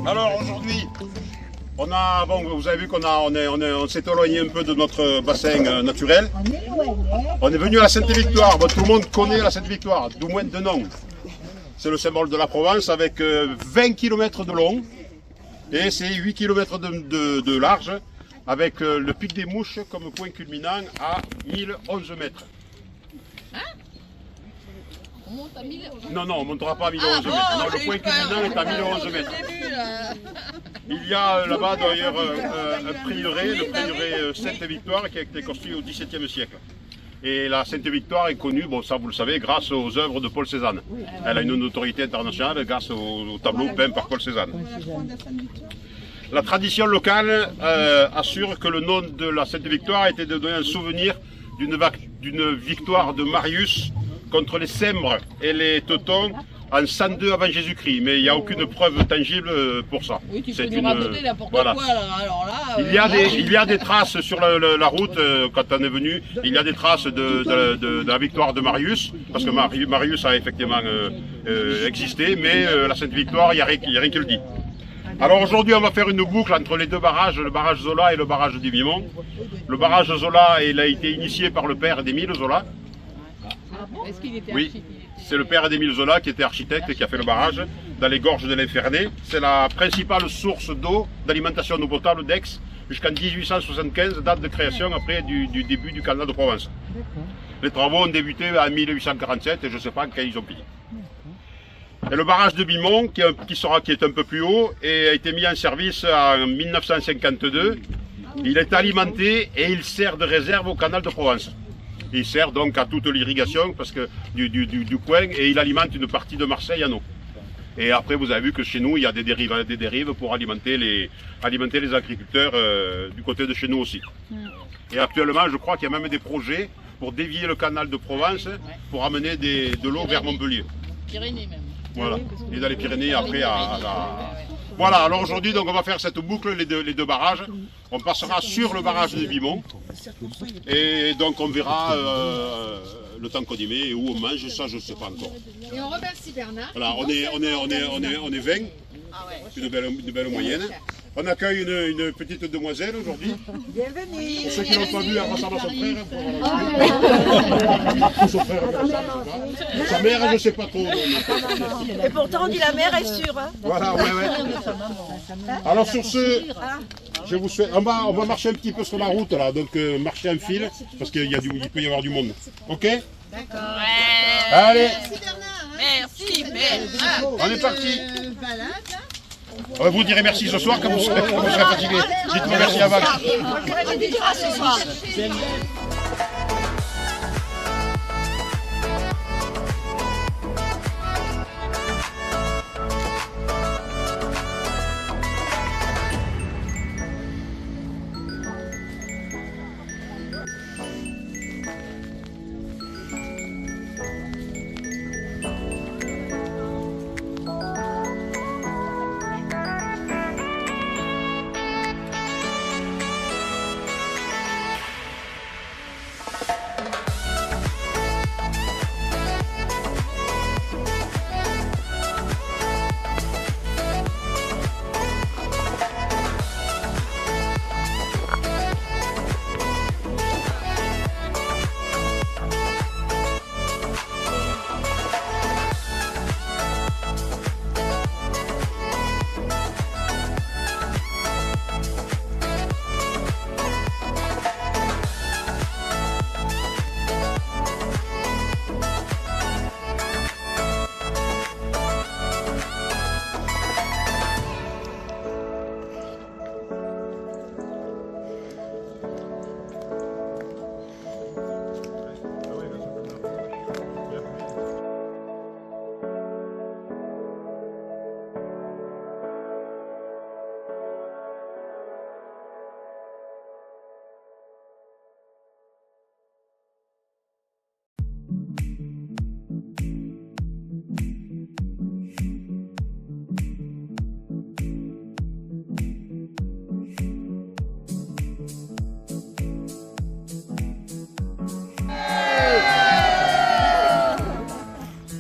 Alors aujourd'hui, vous avez vu on s'est éloigné un peu de notre bassin naturel. On est venu à la Sainte-Victoire. Bon, tout le monde connaît la Sainte-Victoire, du moins de nom. C'est le symbole de la Provence avec 20 km de long et c'est 8 km de large avec le pic des Mouches comme point culminant à 1011 mètres. On monte à 1000. Non, on ne montera pas à 1011 mètres. Non, le point culminant est à 1011 mètres. Il y a là-bas d'ailleurs un prieuré, le prieuré Sainte-Victoire qui a été construit au XVIIe siècle. Et la Sainte-Victoire est connue, bon ça vous le savez, grâce aux œuvres de Paul Cézanne. Elle a une notoriété internationale grâce au tableau peint par Paul Cézanne. La tradition locale assure que le nom de la Sainte-Victoire a été de donner un souvenir d'une victoire de Marius contre les Cèmbres et les Teutons en 102 avant Jésus-Christ, mais il n'y a aucune preuve tangible pour ça. Oui, tu peux nous raconter n'importe quoi, alors là... Il y a des traces sur la route, quand on est venu, il y a des traces de la victoire de Marius, parce que Marius a effectivement existé, mais la Sainte-Victoire, il n'y a rien qui le dit. Alors aujourd'hui, on va faire une boucle entre les deux barrages, le barrage Zola et le barrage du Vimont. Le barrage Zola, il a été initié par le père d'Émile Zola. Est-ce qu'il était oui, c'est le père d'Émile Zola qui était architecte et qui a fait le barrage dans les gorges de l'Infernet. C'est la principale source d'eau, d'alimentation d'eau potable d'Aix jusqu'en 1875, date de création après du début du canal de Provence. Les travaux ont débuté en 1847 et je ne sais pas quand ils ont fini. Et le barrage de Vimont, qui est un peu plus haut, et a été mis en service en 1952. Il est alimenté et il sert de réserve au canal de Provence. Il sert donc à toute l'irrigation parce que du coin et il alimente une partie de Marseille en eau. Et après vous avez vu que chez nous il y a des dérives pour alimenter les agriculteurs du côté de chez nous aussi. Et actuellement je crois qu'il y a même des projets pour dévier le canal de Provence pour amener de l'eau vers Montpellier. Pyrénées même. Voilà, et dans les Pyrénées après Voilà, alors aujourd'hui donc on va faire cette boucle, les deux barrages. On passera sur le barrage de Vimont. Et donc on verra le temps qu'on y met et où on mange, ça je ne sais pas encore. Et on remercie Bernard. Voilà, on est 20, une belle moyenne. On accueille une petite demoiselle aujourd'hui. Bienvenue. Pour ceux qui n'ont pas vu, elle ressemble à son frère. Sa mère, je ne sais pas trop. Et pourtant on dit la mère est sûre. Hein. Voilà, ouais. Alors sur ce, je vous souhaite. On va marcher un petit peu sur la route là, donc marcher en file, parce qu'il peut y avoir du monde. Ok? D'accord. Ouais. Allez. Merci Bernard. On est parti. Vous direz merci ce soir quand vous serez fatigué. Dites-moi merci avant. Ce soir.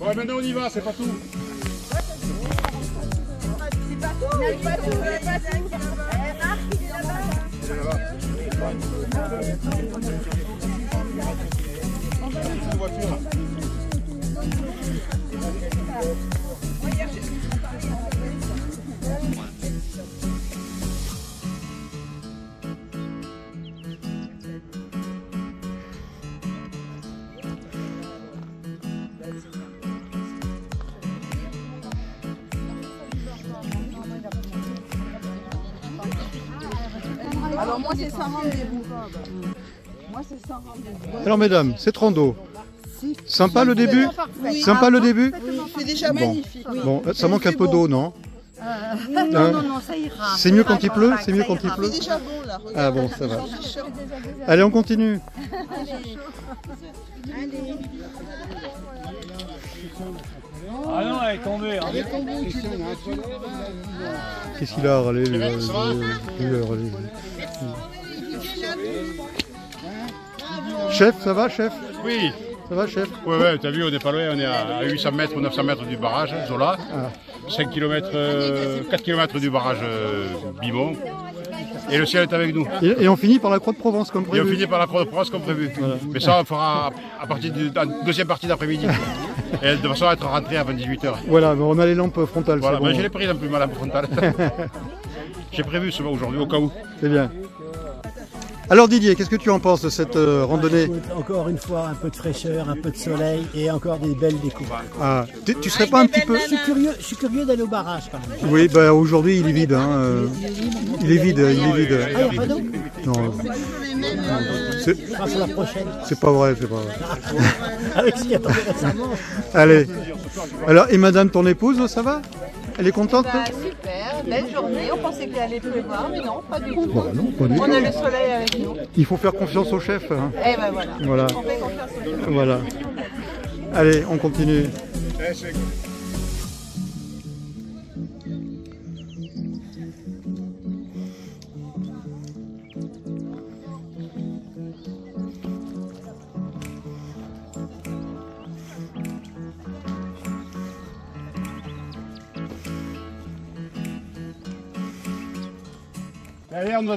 Ouais, maintenant on y va, c'est pas tout. Alors moi c'est sans rendez-vous. Moi c'est sans rendez-vous. Alors mesdames, c'est Trando. Sympa le début? Sympa le début? C'est déjà magnifique. Bon, ça manque un peu d'eau, non? Non, ça ira. C'est mieux quand il pleut? C'est mieux quand il pleut? C'est déjà bon là. Ah bon, ça va. Allez, on continue. Ah non, elle est tombée. Hein. Qu'est-ce qu'il a râlé Chef, ça va, chef? Oui. Ça va, chef? Ouais, t'as vu, on est pas loin, on est à 800 mètres ou 900 mètres du barrage Zola. 5 km, 4 km du barrage Bimont. Et le ciel est avec nous. Et on finit par la Croix de Provence comme prévu. Et on finit par la Croix de Provence comme prévu. Voilà. Mais ça, on fera à partir de la deuxième partie d'après-midi. Et de façon à être rentré avant 18h. Voilà, mais on a les lampes frontales. Voilà, bon. mais je l'ai pris un peu ma lampe frontale. J'ai prévu ce aujourd'hui au cas où. C'est bien. Alors Didier, qu'est-ce que tu en penses de cette randonnée? Écoute, encore une fois, un peu de fraîcheur, un peu de soleil et encore des belles découvertes. Ah, tu serais pas un petit peu... Je suis curieux d'aller au barrage quand même. Oui, bah aujourd'hui il est vide. Hein. Il est vide, il est vide. Ah, il n'y a pas d'eau? Non. Ce sera pour la prochaine. C'est pas vrai, c'est pas vrai. Avec ce qui attendait récemment. Allez. Alors, et madame, ton épouse, ça va? Elle est contente? Super, belle journée. On pensait qu'il allait pleuvoir, mais non, pas du tout. Bon, non, pas du tout. On a le soleil avec nous. Il faut faire confiance au chef. Hein. Et ben voilà. Voilà. On fait confiance au chef. Voilà. Allez, on continue.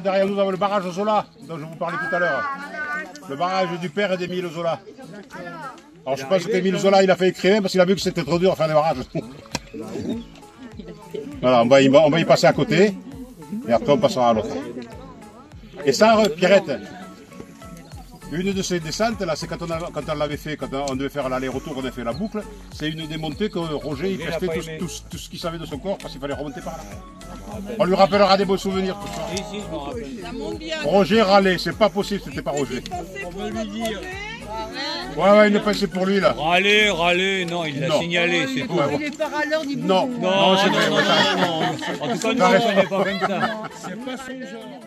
Derrière nous, avons le barrage Zola, dont je vous parlais tout à l'heure. Le barrage du père d'Émile Zola. Alors je pense qu'Émile Zola, il a fait écrire parce qu'il a vu que c'était trop dur à faire des barrages. Voilà, on va y passer à côté, et après on passera à l'autre. Et ça, Pierrette, une de ces descentes, là, c'est quand on l'avait fait, quand on devait faire l'aller-retour, on a fait la boucle, c'est une des montées que Roger, il testait tout ce qu'il savait de son corps, parce qu'il fallait remonter par là. On lui rappellera des beaux souvenirs. Tout ça. Roger râlait, c'est pas possible, c'était pas Roger. On peut lui dire. Ouais, il est passé pour lui là. Râler, non, il l'a signalé, c'est tout. Il est pas râleur du Non, c'est vrai. En tout cas, nous, on n'est pas comme ça. C'est pas son genre.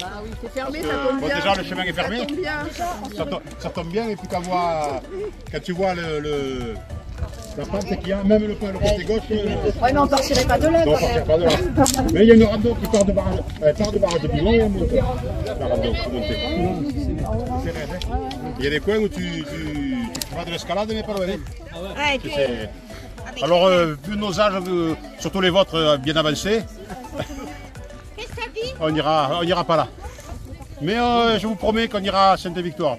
Ah oui, c'est fermé, Parce ça que, tombe bon, bien. déjà, le chemin est fermé. Ça tombe bien. Ça tombe bien, et puis quand tu vois la pente qu'il y a, même le côté gauche. Ouais, mais on partirait pas de là. Non, on partira pas de là. Mais il y a une rando qui part de barrage. Elle part de barrage de Billon et elle monte. La rando, faut monter. C'est raide, hein. Il y a des coins où tu fais de l'escalade, mais pas loin. Hein. Alors, vu nos âges, surtout les vôtres bien avancés, on ira pas là. Mais je vous promets qu'on ira à Sainte-Victoire.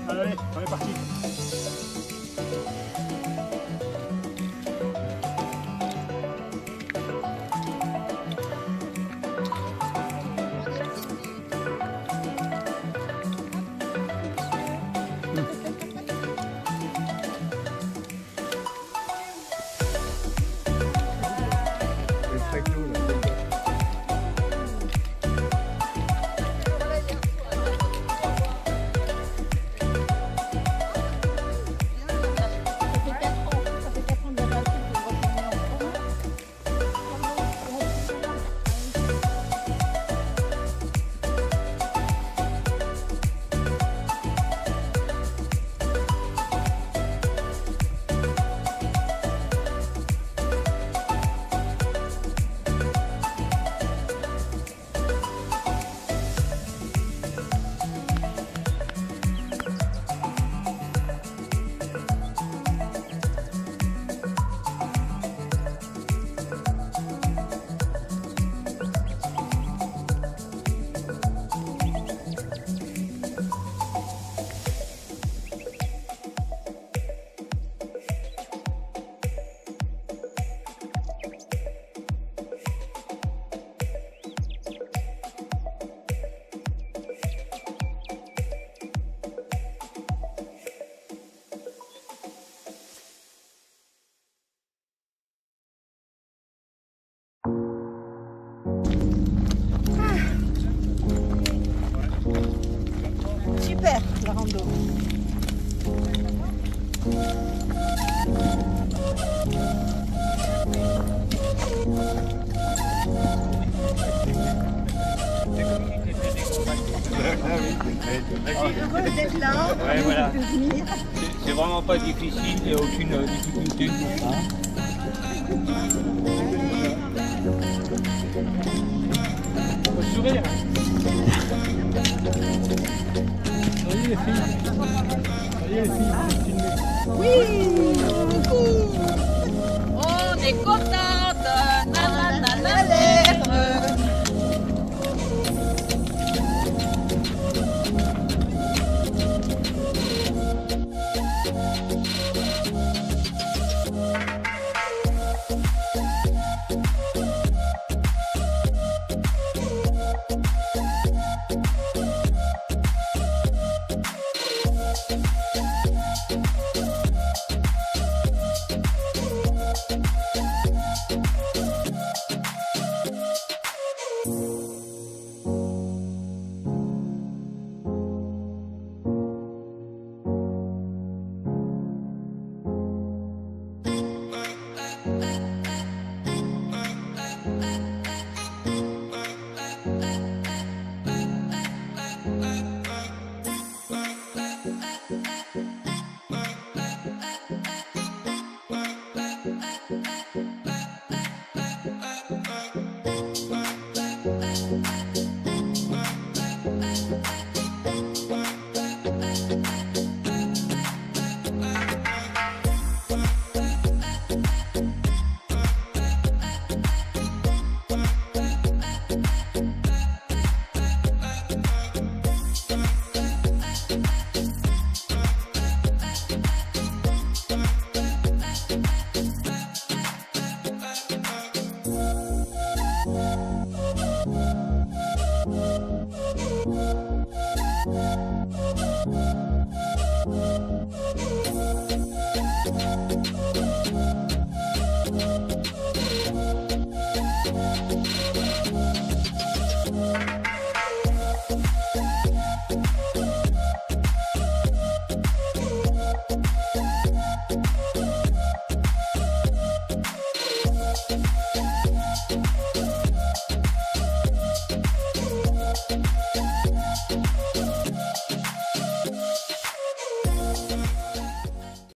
Allez, on est parti. Super, la rando. Heureux d'être là. Ouais, voilà. De venir. C'est vraiment pas difficile, il n'y a aucune difficulté. Faut sourire. Voyez les filles. Voyez les filles. Oui. On est contente, nanana la lèvre. Voilà.